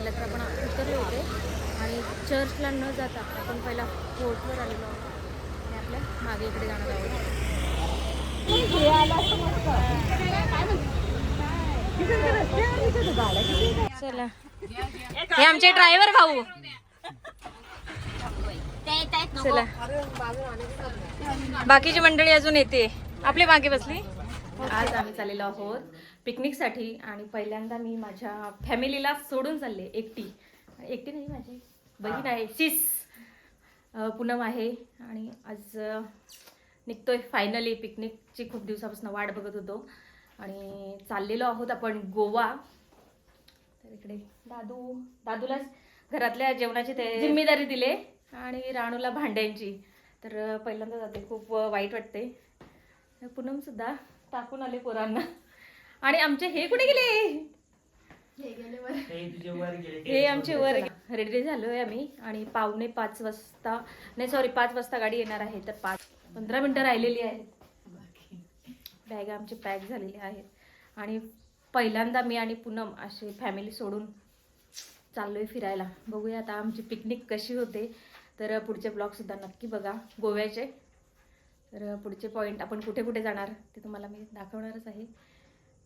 पहिला तर आपण उतरले होते आणि चर्चला न जाता आपण पहिला फोर्टवर आलेलो आहोत आणि आपल्या मागे इकडे जाणार आहोत. चला, हे आमचे ड्रायव्हर भाऊ. चला, बाकीची मंडळी अजून येते, आपली मागे बसली. आज आम्ही चाललेलो आहोत पिकनिकसाठी आणि पहिल्यांदा मी माझ्या फॅमिलीला सोडून चालले. एकटी नाही, माझी बहीण आहे, सिस पूनम आहे आणि आज निघतोय फायनली. पिकनिकची खूप दिवसापासून वाट बघत होतो आणि चाललेलो आहोत आपण गोवा. तर इकडे दादूला घरातल्या जेवणाची जिम्मेदारी दिले आणि राणूला भांड्यांची. तर पहिल्यांदा जाते, खूप वाईट वाटते. पूनम सुद्धा टाकून आले पोरांना. आणि आमचे हे कुठे गेले? हे आमचे वर रेडी झालोय आम्ही आणि 4:45 वाजता, नाही सॉरी 5 वाजता गाडी येणार आहे. तर 15 मिनिटं राहिलेली आहेत. बॅग आमची पॅक झालेली आहेत आणि पहिल्यांदा मी आणि पूनम असे फॅमिली सोडून चाललोय फिरायला. बघूया आता आमची पिकनिक कशी होते. तर पुढचे ब्लॉग सुद्धा नक्की बघा गोव्याचे. तर पुढचे पॉईंट आपण कुठे कुठे जाणार ते तुम्हाला मी दाखवणारच आहे.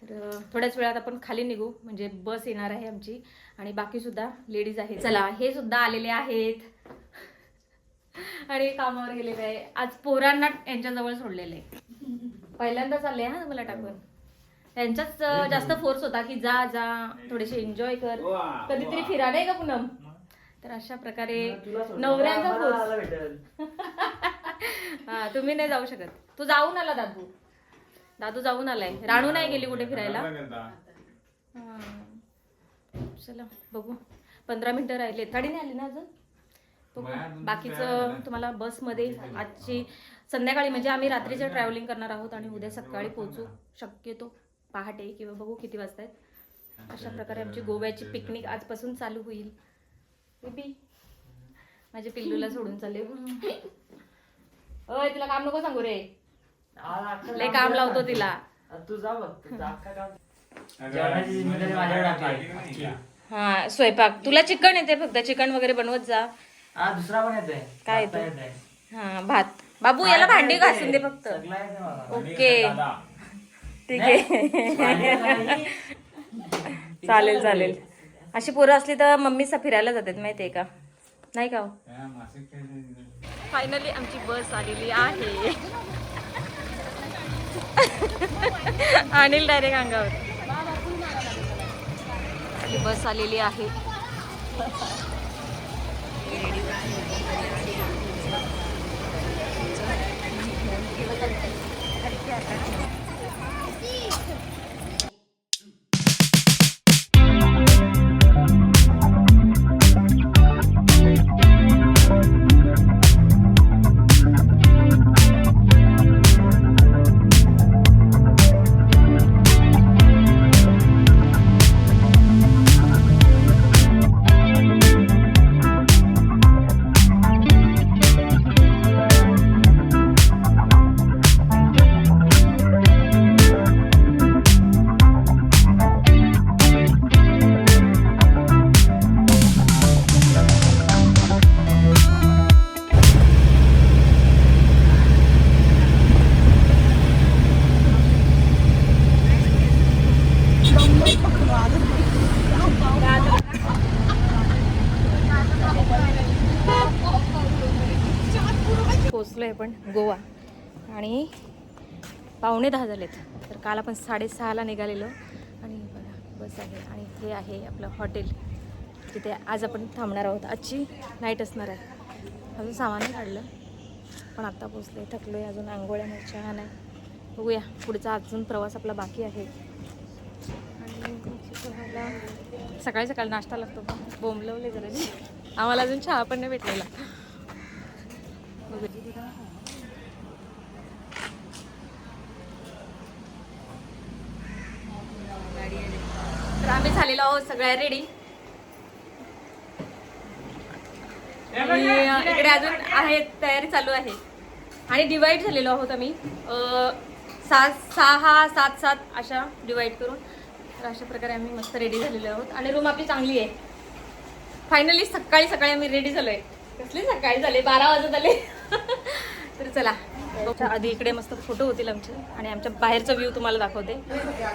तर थोड्याच वेळात आपण खाली निघू, म्हणजे बस येणार आहे आमची आणि बाकी सुद्धा लेडीज आहेत. चला, हे सुद्धा आलेले आहेत आणि कामावर गेलेले आहे. आज पोरांना यांच्याजवळ सोडलेले, पहिल्यांदा चालले हा मला टाकून. त्यांचाच जास्त फोर्स होता की जा जा थोडेसे एन्जॉय कर, कधीतरी फिरा, नाही का पूनम? तर अशा प्रकारे नवऱ्यांचा फोर्स. हा, तुम्ही नाही जाऊ शकत. तू जाऊन आला दादू जाऊन आलाय. राणू नाही गेली कुठे फिरायला. चला बघू, 15 मिनिटं राहिले. गाडी नाही आली ना अजून. बाकीचं तुम्हाला बसमध्ये आजची संध्याकाळी, म्हणजे आम्ही रात्रीचं ट्रॅव्हलिंग करणार आहोत आणि उद्या सकाळी पोहोचू शक्यतो पहाटे, किंवा बघू किती वाजता आहेत. अशा प्रकारे आमची गोव्याची पिकनिक आजपासून चालू होईल. बेबी माझ्या पिल्लूला सोडून चालले. अय, तिला काम नको सांगू रे, लय काम लावतो तिला. तू जा बघ. हा, स्वयंपाक तुला चिकन येते, फक्त चिकन वगैरे बनवत जा. दुसरा पण येतोय. काय येतोय? हा, भात. बाबू याला भांडी घासून दे फक्त. ओके, ठीक आहे. चालेल. अशी पोरं असली तर मम्मीचा फिरायला जातात, माहितीये का? नाही का? फायनली आमची बस आलेली आहे. अनिल डायरेक्ट अंगावर. बस आलेली आहे. पोचलोय पण गोवा आणि 9:45 झालेत. तर काल आपण 6:30ला निघालेलो आणि बघा बस आहे आणि हे आहे आपलं हॉटेल, जिथे आज आपण थांबणार आहोत. आजची नाईट असणार आहे. अजून सामान काढलं पण आत्ता पोचले, थकलोय. अजून आंघोळ्या नाही, चहा नाही. बघूया पुढचा अजून प्रवास आपला बाकी आहे. आणि सकाळी सकाळी नाश्ता लागतो, बोंबलवले जरा. आम्हाला अजून चहा पण नाही भेटलेला. तर आम्ही झालेलो आहोत सगळ्या रेडी. इकडे अजून आहे, तयारी चालू आहे आणि डिवाइड झालेलो आहोत आम्ही 6, 7 अशा डिवाइड करून. तर अशा प्रकारे आम्ही मस्त रेडी झालेलो आहोत आणि रूम आपली चांगली आहे. फायनली सकाळी सकाळी आम्ही रेडी झालोय. कसले सकाळी झाले 12 वाजत आले. तर चला आधी इकडे मस्त फोटो होतील आमचे आणि आमच्या बाहेरचा व्ह्यू तुम्हाला दाखवते.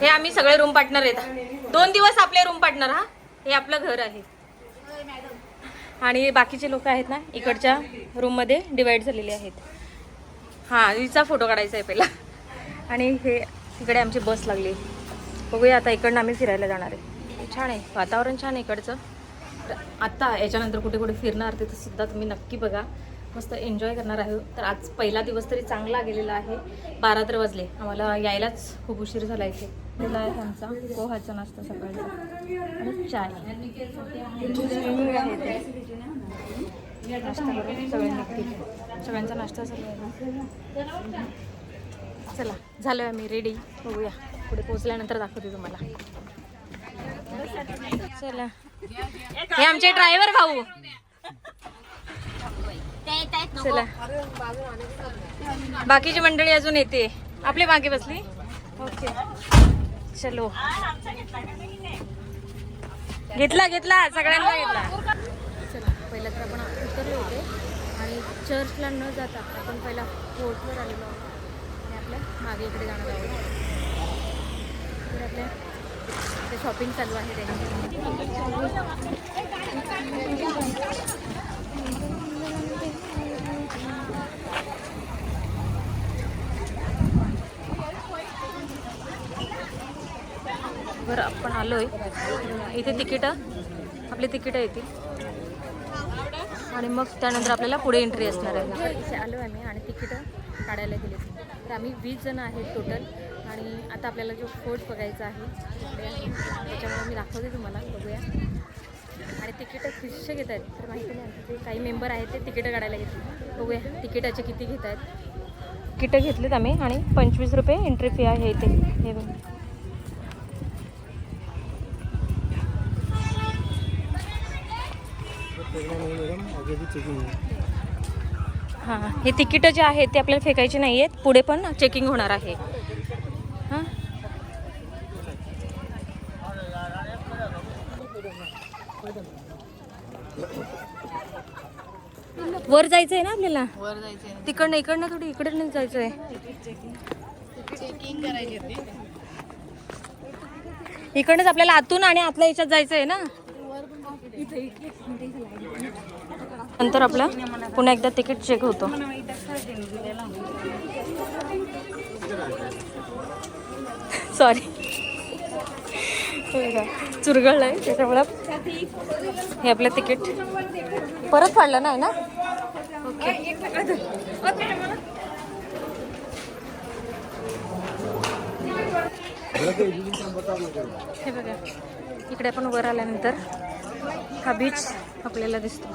हे आम्ही सगळे रूम पार्टनर आहेत. 2 दिवस आपले रूम पार्टनर. हा हे आपलं घर आहे आणि बाकीचे लोक आहेत ना इकडच्या रूममध्ये डिवाइड झालेले आहेत. हां हिचा फोटो काढायचा आहे पहिला. आणि हे इकडे आमची बस लागली. बघूया आता इकडनं आम्ही फिरायला जाणार आहे. छान आहे वातावरण, छान आहे इकडचं. आता याच्यानंतर कुठे कुठे फिरणार ते सुद्धा तुम्ही नक्की बघा. मस्त एन्जॉय करणार आहे. तर आज पहिला दिवस तरी चांगला गेलेला आहे. 12 तर वाजले. आम्हाला यायलाच खूप उशीर झाला इथे. दिला आहे आमचा पोहाचा नाश्ता सकाळचा आणि चाय. नाश्ता करून सगळे निघतील. सगळ्यांचा नाश्ता झाला आहे. चला झालो आहे आम्ही रेडी. बघूया पुढे पोहोचल्यानंतर दाखवते तुम्हाला. चला हे आमचे ड्रायव्हर भाऊ. चला बाकीची मंडळी अजून येते. आपली मागे बसली. ओके चलो. घेतला सगळ्यांना घेतला. चला पहिला तर आपण उतरले होते आणि चर्चला न जाता आपण पहिला फोर्टवर आलेलो आहोत आणि आपल्या मागे इकडे जाणार आहोत. तर आपल्या ते शॉपिंग चालू आहे त्यांची. बरं आपण आलोय इथे. आपली तिकीटं येतील आणि मग त्यानंतर आपल्याला पुढे एंट्री असणार आहे. इथे आलो आम्ही आणि तिकीटं काढायला गेले. तर आम्ही 20 जण आहेत टोटल आणि आता आपल्याला जो फोर्ट बघायचा आहे त्याच्यामुळे मी दाखवते तुम्हाला. बघूया. आणि तिकीटं कितीशे घेत आहेत तर माहिती नाही. आमचे काही मेंबर आहेत ते तिकीटं काढायला घेतली. बघूया तिकीटाचे किती घेत आहेत. तिकीटं घेतलीत आम्ही आणि 25 रुपये एंट्री फी आहे इथे. हे बघा. हां हे तिकीटं जे आहेत ते आपल्याला फेकायचे नाही आहेत. पुढे पण चेकिंग होणार आहे. हां वर जायचं आहे ना आपल्याला. वर जायचं इकडनं थोडी इकडे जायचं आहे. चेकिंग करायची होती. इकडनंच आपल्याला आतून आणि आतल्या याच्यात जायचं आहे ना. नंतर आपलं पुन्हा एकदा तिकीट चेक होतो. सॉरी चुरगळलं आहे त्याच्यामुळं हे आपलं तिकीट परत फाडलं नाही ना. ओके हे बघा इकडे आपण वर आल्यानंतर हा बीच आपल्याला दिसतो.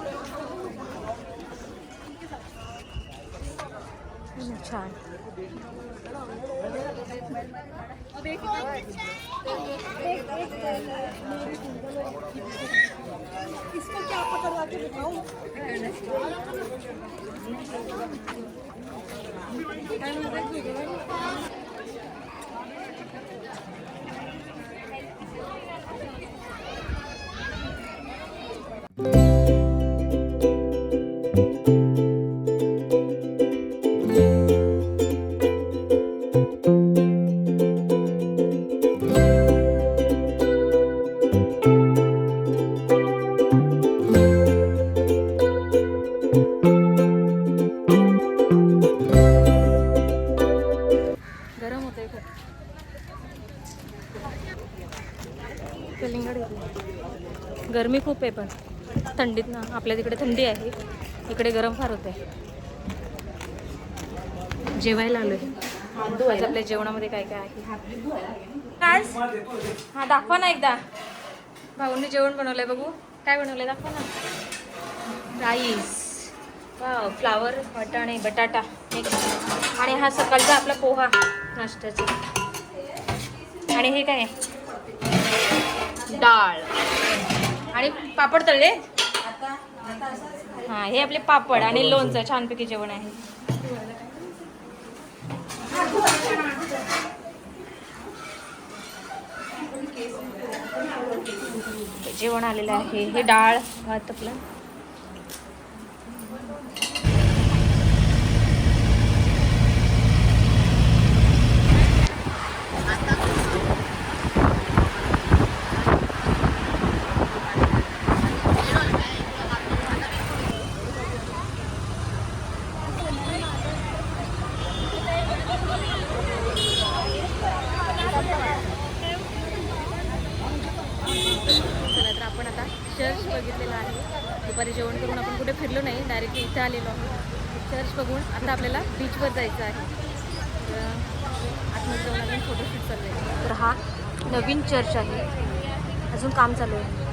छान. गरमी खूप आहे पण थंडीत ना आपल्या तिकडे थंडी आहे. इकडे गरम फार होते. जेवायला आलोय. आज आपल्या जेवणामध्ये काय काय आहे. हा दाखवा ना एकदा. भाऊंनी जेवण बनवलंय. बघू काय बनवलंय दाखवा ना. राईस, फ्लावर, वाटाणे, बटाटा आणि हा सकाळचा आपला पोहा नाश्त्याचा. आणि हे काय डाळ आणि पापड तळले. हां हे आपले पापड आणि लोणचं. छानपैकी जेवण आहे. जेवण आलेलं आहे. हे डाळ भात आपलं. चला तर आपण आता चर्च बघितलेला आहे. दुपारी जेवण करून आपण कुठे फिरलो नाही, डायरेक्टली इथे आलेलो आहोत. चर्च बघून आता आपल्याला बीचवर जायचं आहे. तर आतमध्ये जाऊन आपण फोटोशूट चालू आहे. तर हा नवीन चर्च आहे, अजून काम चालू आहे.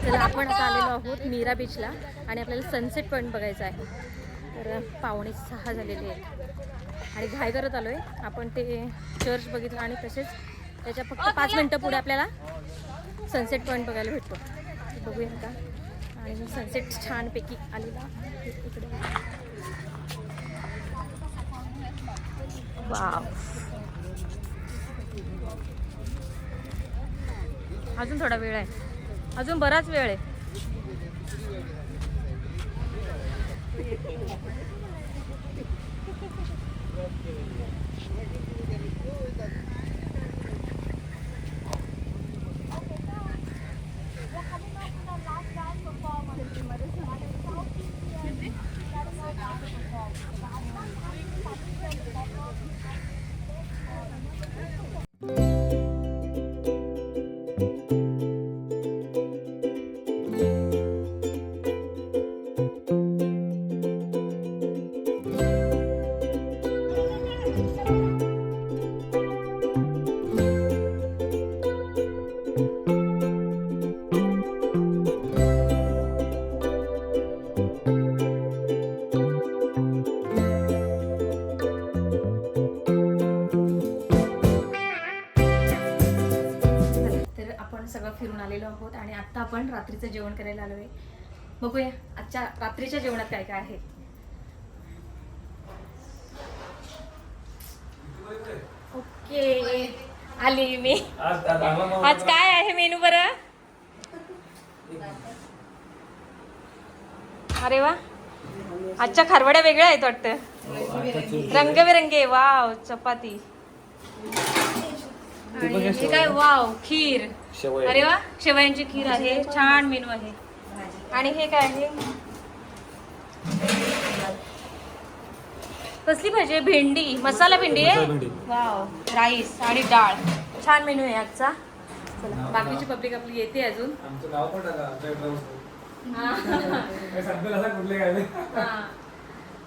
तर आपण आता आलेलो आहोत मीरा बीचला आणि आपल्याला सनसेट पॉईंट बघायचा आहे. तर 5:45 झालेले आहेत आणि घाई करत आलो आहे. आपण ते चर्च बघितलं आणि तसेच त्याच्या फक्त 5 मिनटं पुढे आपल्याला सनसेट पॉईंट बघायला भेटतो. बघूया का. आणि सनसेट छानपैकी आलेला इकडे. वाव, अजून थोडा वेळ आहे, अजून बराच वेळ आहे. सगळं फिरून आलेलो आहोत आणि आता आपण रात्रीचं जेवण करायला आलो आहे. बघूया आजच्या रात्रीच्या जेवणात काय काय आहे. ओके, आली मी. आज काय आहे मेनू बरं? अरे वा, आजच्या खारवड्या वेगळ्या आहेत वाटतं, रंगबिरंगी. वाव, चपाती आणि हे काय, वाव, खीर. अरे वा, शेवयांची खीर आहे. छान मेनू आहे. आणि हे काय आहे? कसली भाजी आहे? भेंडी, मसाला भेंडी आहे. वाव, राईस आणि डाळ. छान मेनू आहे आजचा. चला, बाकीची पब्लिक आपली येते अजून.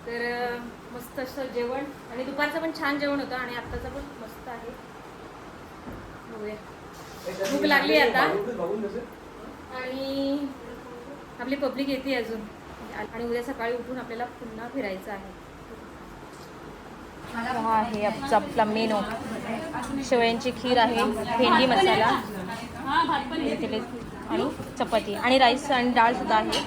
तर मस्त असं जेवण आणि दुपारचं पण छान जेवण होतं आणि आत्ताचं पण मस्त आहे. बघूया, भूक लागली आता आणि आपली पब्लिक येते अजून. आणि उद्या सकाळी उठून आपल्याला पुन्हा फिरायचं आहे. हा आहे आपला मेनू. शेवयांची खीर आहे, भेंडी मसाला आणि चपाती आणि राईस आणि डाळ सुद्धा आहे.